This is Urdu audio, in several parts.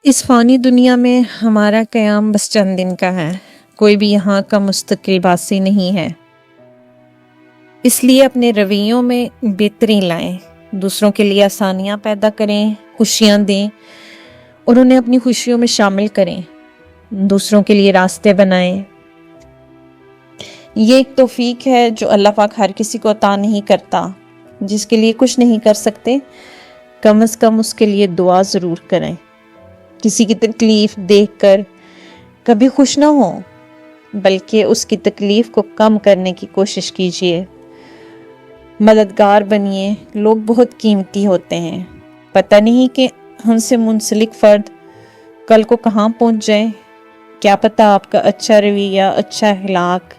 اس فانی دنیا میں ہمارا قیام بس چند دن کا ہے، کوئی بھی یہاں کا مستقل باسی نہیں ہے۔ اس لیے اپنے رویوں میں بہتری لائیں، دوسروں کے لیے آسانیاں پیدا کریں، خوشیاں دیں اور انہیں اپنی خوشیوں میں شامل کریں، دوسروں کے لیے راستے بنائیں۔ یہ ایک توفیق ہے جو اللہ پاک ہر کسی کو عطا نہیں کرتا۔ جس کے لیے کچھ نہیں کر سکتے، کم از کم اس کے لیے دعا ضرور کریں۔ کسی کی تکلیف دیکھ کر کبھی خوش نہ ہوں، بلکہ اس کی تکلیف کو کم کرنے کی کوشش کیجیے۔ مددگار بنیے، لوگ بہت قیمتی ہوتے ہیں، پتہ نہیں کہ ہم سے منسلک فرد کل کو کہاں پہنچ جائے۔ کیا پتہ آپ کا اچھا رویہ، اچھا اخلاق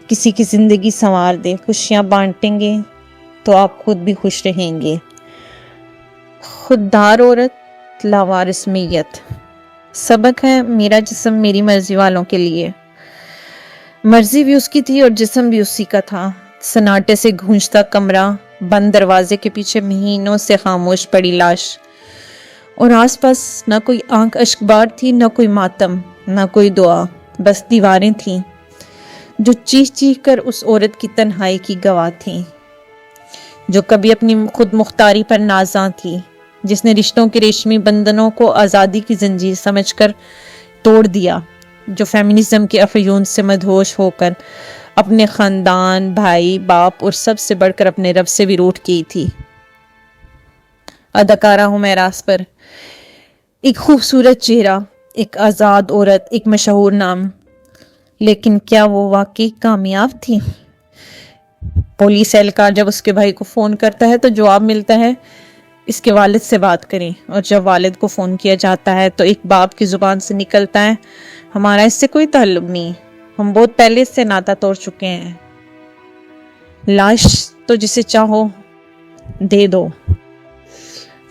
کسی کی زندگی سنوار دے۔ خوشیاں بانٹیں گے تو آپ خود بھی خوش رہیں گے۔ خوددار عورت لاوارث میت۔ سبق ہے میرا جسم میری مرضی والوں کے لیے۔ مرضی بھی اس کی تھی اور جسم بھی اسی کا تھا۔ سناٹے سے گونجتا کمرہ، بند دروازے کے پیچھے مہینوں سے خاموش پڑی لاش، اور آس پاس نہ کوئی آنکھ اشکبار تھی، نہ کوئی ماتم، نہ کوئی دعا، بس دیواریں تھیں جو چیخ چیخ کر اس عورت کی تنہائی کی گواہ تھیں، جو کبھی اپنی خود مختاری پر نازاں تھی، جس نے رشتوں کے ریشمی بندھنوں کو آزادی کی زنجیر سمجھ کر توڑ دیا، جو فیمنزم کے افیون سے مدہوش ہو کر اپنے خاندان، بھائی، باپ اور سب سے بڑھ کر اپنے رب سے بھی روٹھ گئی تھی۔ اداکارہ حمیرہ اصغر، ایک خوبصورت چہرہ، ایک آزاد عورت، ایک مشہور نام، لیکن کیا وہ واقعی کامیاب تھی؟ پولیس اہلکار جب اس کے بھائی کو فون کرتا ہے تو جواب ملتا ہے اس کے والد سے بات کریں، اور جب والد کو فون کیا جاتا ہے تو ایک باپ کی زبان سے نکلتا ہے ہمارا اس سے کوئی تعلق نہیں، ہم بہت پہلے اس سے ناتا توڑ چکے ہیں۔ لاش تو جسے چاہو دے دو۔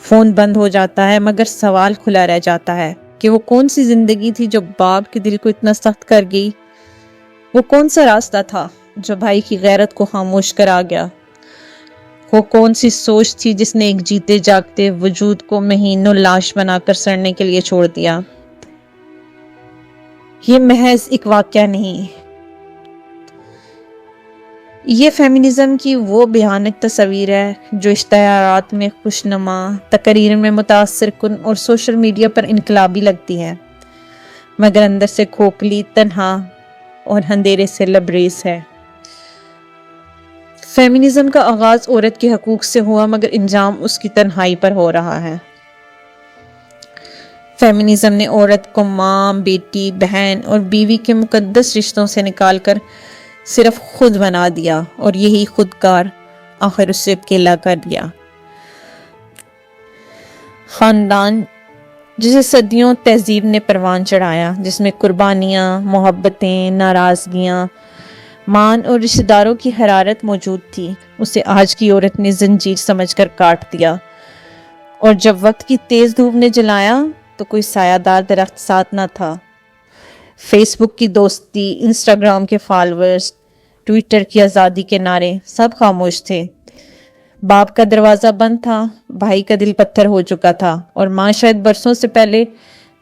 فون بند ہو جاتا ہے، مگر سوال کھلا رہ جاتا ہے کہ وہ کون سی زندگی تھی جو باپ کے دل کو اتنا سخت کر گئی؟ وہ کون سا راستہ تھا جو بھائی کی غیرت کو خاموش کرا گیا؟ وہ کون سی سوچ تھی جس نے ایک جیتے جاگتے وجود کو مہینوں لاش بنا کر سڑنے کے لیے چھوڑ دیا؟ یہ محض ایک واقعہ نہیں، یہ فیمنزم کی وہ بھیانک تصویر ہے جو اشتہارات میں خوشنما، تقریر میں متاثر کن اور سوشل میڈیا پر انقلابی لگتی ہے، مگر اندر سے کھوکھلی، تنہا اور اندھیرے سے لبریز ہے۔ فیمنزم کا آغاز عورت کے حقوق سے ہوا، مگر انجام اس کی تنہائی پر ہو رہا ہے۔ فیمنزم نے عورت کو ماں، بیٹی، بہن اور بیوی کے مقدس رشتوں سے نکال کر صرف خود بنا دیا، اور یہی خودکار آخر اسے اکیلا کر دیا۔ خاندان جسے صدیوں تہذیب نے پروان چڑھایا، جس میں قربانیاں، محبتیں، ناراضگیاں، مان اور رشتہ داروں کی حرارت موجود تھی، اسے آج کی عورت نے زنجیر سمجھ کر کاٹ دیا، اور جب وقت کی تیز دھوپ نے جلایا تو کوئی سایہ دار درخت ساتھ نہ تھا۔ فیس بک کی دوستی، انسٹاگرام کے فالورز، ٹویٹر کی آزادی کے نعرے، سب خاموش تھے۔ باپ کا دروازہ بند تھا، بھائی کا دل پتھر ہو چکا تھا، اور ماں شاید برسوں سے پہلے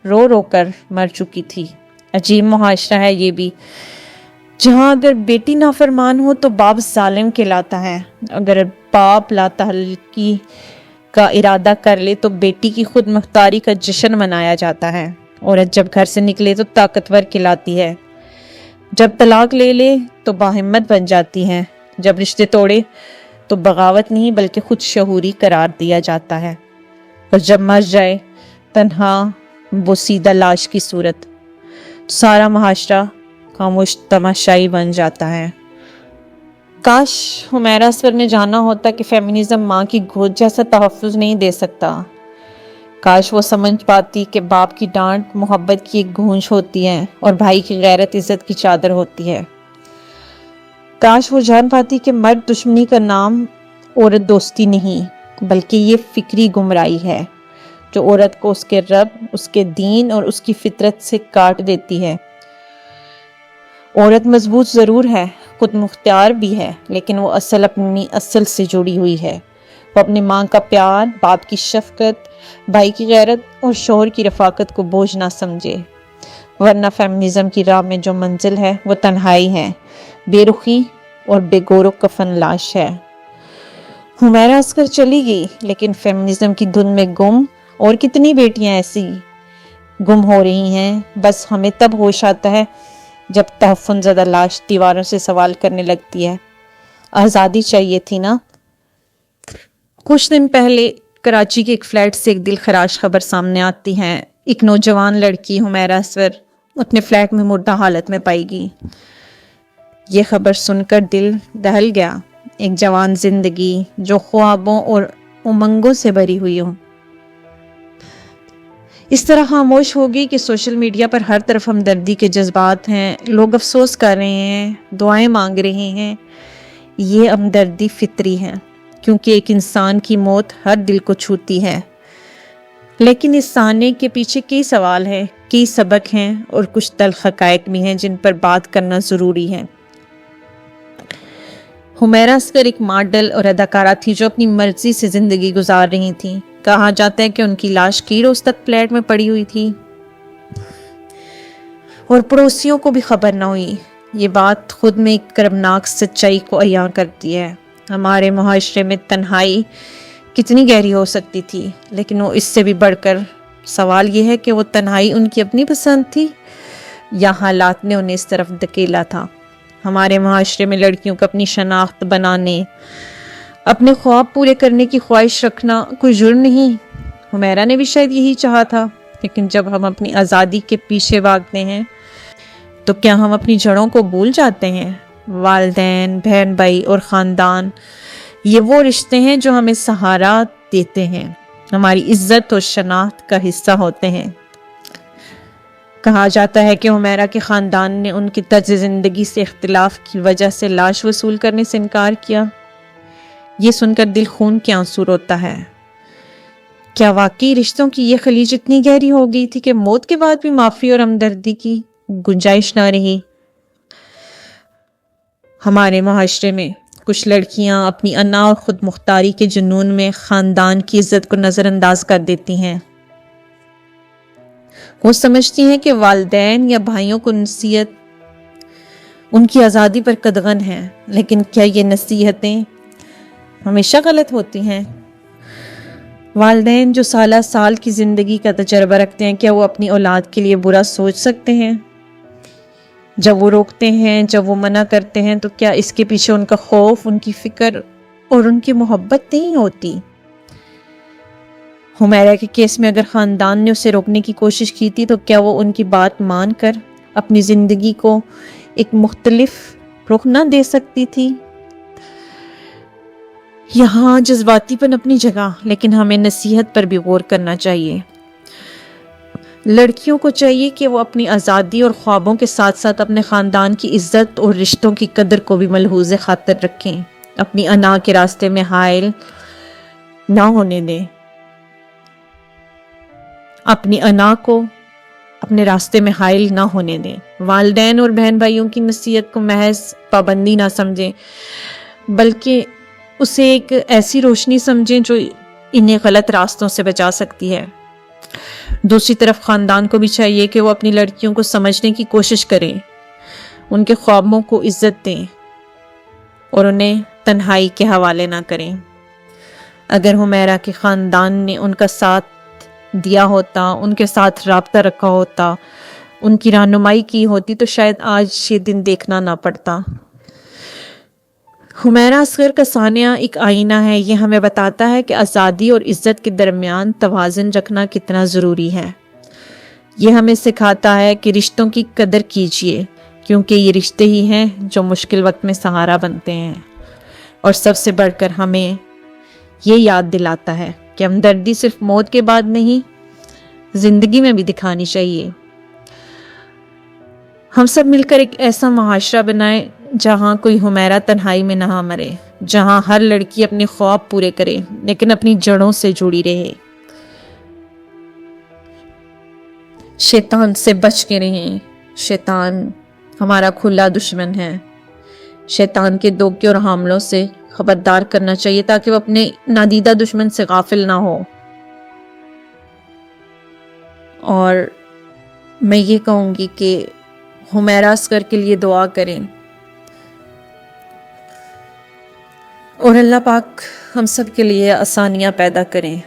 رو رو کر مر چکی تھی۔ عجیب معاشرہ ہے یہ بھی، جہاں اگر بیٹی نافرمان ہو تو باپ ظالم کہلاتا ہے، اگر باپ لاتعلقی کا ارادہ کر لے تو بیٹی کی خود مختاری کا جشن منایا جاتا ہے۔ عورت جب گھر سے نکلے تو طاقتور کہلاتی ہے، جب طلاق لے لے تو باہمت بن جاتی ہے، جب رشتے توڑے تو بغاوت نہیں بلکہ خود شعوری قرار دیا جاتا ہے، اور جب مر جائے تنہا بوسیدہ لاش کی صورت تو سارا معاشرہ خاموش تماشائی بن جاتا ہے۔ کاش حمیرہ اصغر نے جانا ہوتا کہ فیمنزم ماں کی گود جیسا تحفظ نہیں دے سکتا۔ کاش وہ سمجھ پاتی کہ باپ کی ڈانٹ محبت کی ایک گونج ہوتی ہے، اور بھائی کی غیرت عزت کی چادر ہوتی ہے۔ کاش وہ جان پاتی کہ مرد دشمنی کا نام عورت دوستی نہیں، بلکہ یہ فکری گمراہی ہے جو عورت کو اس کے رب، اس کے دین اور اس کی فطرت سے کاٹ دیتی ہے۔ عورت مضبوط ضرور ہے، خود مختار بھی ہے، لیکن وہ اپنی اصل سے جڑی ہوئی ہے۔ وہ اپنی ماں کا پیار، باپ کی شفقت، بھائی کی غیرت اور شوہر کی رفاقت کو بوجھ نہ سمجھے، ورنہ فیمنزم کی راہ میں جو منزل ہے وہ تنہائی ہے، بے رخی اور بے گور و کفن لاش ہے۔ حمیرہ عسکر چلی گئی، لیکن فیمنزم کی دھن میں گم اور کتنی بیٹیاں ایسی گم ہو رہی ہیں۔ بس ہمیں تب ہوش آتا ہے جب تحفظ زدہ لاش دیواروں سے سوال کرنے لگتی ہے، آزادی چاہیے تھی نا۔ کچھ دن پہلے کراچی کے ایک فلیٹ سے ایک دل خراش خبر سامنے آتی ہے۔ ایک نوجوان لڑکی حمیرہ عسکر اپنے فلیٹ میں مردہ حالت میں پائی گئی۔ یہ خبر سن کر دل دہل گیا۔ ایک جوان زندگی جو خوابوں اور امنگوں سے بھری ہوئی ہو، اس طرح خاموش ہوگی کہ سوشل میڈیا پر ہر طرف ہمدردی کے جذبات ہیں، لوگ افسوس کر رہے ہیں، دعائیں مانگ رہے ہیں۔ یہ ہمدردی فطری ہے، کیونکہ ایک انسان کی موت ہر دل کو چھوتی ہے۔ لیکن اس سانے کے پیچھے کئی سوال ہیں، کئی سبق ہیں اور کچھ تلخ حقائق بھی ہیں جن پر بات کرنا ضروری ہے۔ حمیرہ عسکر ایک ماڈل اور اداکارہ تھی جو اپنی مرضی سے زندگی گزار رہی تھی۔ کہا جاتا ہے کہ ان کی لاش کئی روز تک فلیٹ میں پڑی ہوئی تھی اور پڑوسیوں کو بھی خبر نہ ہوئی۔ یہ بات خود میں ایک کربناک سچائی کو عیاں کرتی ہے۔ ہمارے معاشرے میں تنہائی کتنی گہری ہو سکتی تھی، لیکن وہ اس سے بھی بڑھ کر سوال یہ ہے کہ وہ تنہائی ان کی اپنی پسند تھی یا حالات نے انہیں اس طرف دھکیلا تھا۔ ہمارے معاشرے میں لڑکیوں کو اپنی شناخت بنانے، اپنے خواب پورے کرنے کی خواہش رکھنا کوئی جرم نہیں۔ حمیرہ نے بھی شاید یہی چاہا تھا، لیکن جب ہم اپنی آزادی کے پیچھے بھاگتے ہیں تو کیا ہم اپنی جڑوں کو بھول جاتے ہیں؟ والدین، بہن بھائی اور خاندان، یہ وہ رشتے ہیں جو ہمیں سہارا دیتے ہیں، ہماری عزت اور شناخت کا حصہ ہوتے ہیں۔ کہا جاتا ہے کہ حمیرہ کے خاندان نے ان کی طرز زندگی سے اختلاف کی وجہ سے لاش وصول کرنے سے انکار کیا۔ یہ سن کر دل خون کے آنسو روتا ہے۔ کیا واقعی رشتوں کی یہ خلیج اتنی گہری ہو گئی تھی کہ موت کے بعد بھی معافی اور ہمدردی کی گنجائش نہ رہی؟ ہمارے معاشرے میں کچھ لڑکیاں اپنی انا اور خود مختاری کے جنون میں خاندان کی عزت کو نظر انداز کر دیتی ہیں۔ وہ سمجھتی ہیں کہ والدین یا بھائیوں کو نصیحت ان کی آزادی پر قدغن ہے، لیکن کیا یہ نصیحتیں ہمیشہ غلط ہوتی ہیں؟ والدین جو سالہ سال کی زندگی کا تجربہ رکھتے ہیں، کیا وہ اپنی اولاد کے لیے برا سوچ سکتے ہیں؟ جب وہ روکتے ہیں، جب وہ منع کرتے ہیں، تو کیا اس کے پیچھے ان کا خوف، ان کی فکر اور ان کی محبت نہیں ہوتی؟ حمیرہ کے کیس میں اگر خاندان نے اسے روکنے کی کوشش کی تھی تو کیا وہ ان کی بات مان کر اپنی زندگی کو ایک مختلف رخ نہ دے سکتی تھی؟ یہاں جذباتی پن اپنی جگہ، لیکن ہمیں نصیحت پر بھی غور کرنا چاہیے۔ لڑکیوں کو چاہیے کہ وہ اپنی آزادی اور خوابوں کے ساتھ ساتھ اپنے خاندان کی عزت اور رشتوں کی قدر کو بھی ملحوظ خاطر رکھیں، اپنی انا کے راستے میں حائل نہ ہونے دیں، اپنی انا کو اپنے راستے میں حائل نہ ہونے دیں۔ والدین اور بہن بھائیوں کی نصیحت کو محض پابندی نہ سمجھیں، بلکہ اسے ایک ایسی روشنی سمجھیں جو انہیں غلط راستوں سے بچا سکتی ہے۔ دوسری طرف خاندان کو بھی چاہیے کہ وہ اپنی لڑکیوں کو سمجھنے کی کوشش کریں، ان کے خوابوں کو عزت دیں اور انہیں تنہائی کے حوالے نہ کریں۔ اگر حمیرہ کے خاندان نے ان کا ساتھ دیا ہوتا، ان کے ساتھ رابطہ رکھا ہوتا، ان کی رہنمائی کی ہوتی، تو شاید آج یہ دن دیکھنا نہ پڑتا۔ حمیرہ عسکر کا سانحہ ایک آئینہ ہے۔ یہ ہمیں بتاتا ہے کہ آزادی اور عزت کے درمیان توازن رکھنا کتنا ضروری ہے۔ یہ ہمیں سکھاتا ہے کہ رشتوں کی قدر کیجیے، کیونکہ یہ رشتے ہی ہیں جو مشکل وقت میں سہارا بنتے ہیں۔ اور سب سے بڑھ کر ہمیں یہ یاد دلاتا ہے کہ ہمدردی صرف موت کے بعد نہیں، زندگی میں بھی دکھانی چاہیے۔ ہم سب مل کر ایک ایسا معاشرہ بنائیں جہاں کوئی حمیرہ تنہائی میں نہ مرے، جہاں ہر لڑکی اپنے خواب پورے کرے لیکن اپنی جڑوں سے جڑی رہے۔ شیطان سے بچ کے رہیں۔ شیطان ہمارا کھلا دشمن ہے۔ شیطان کے دھوکے اور حملوں سے خبردار کرنا چاہیے تاکہ وہ اپنے نادیدہ دشمن سے غافل نہ ہو. اور میں یہ کہوں گی کہ حمیرہ اصغر کے لیے دعا کریں اور اللہ پاک ہم سب کے لیے آسانیاں پیدا کریں.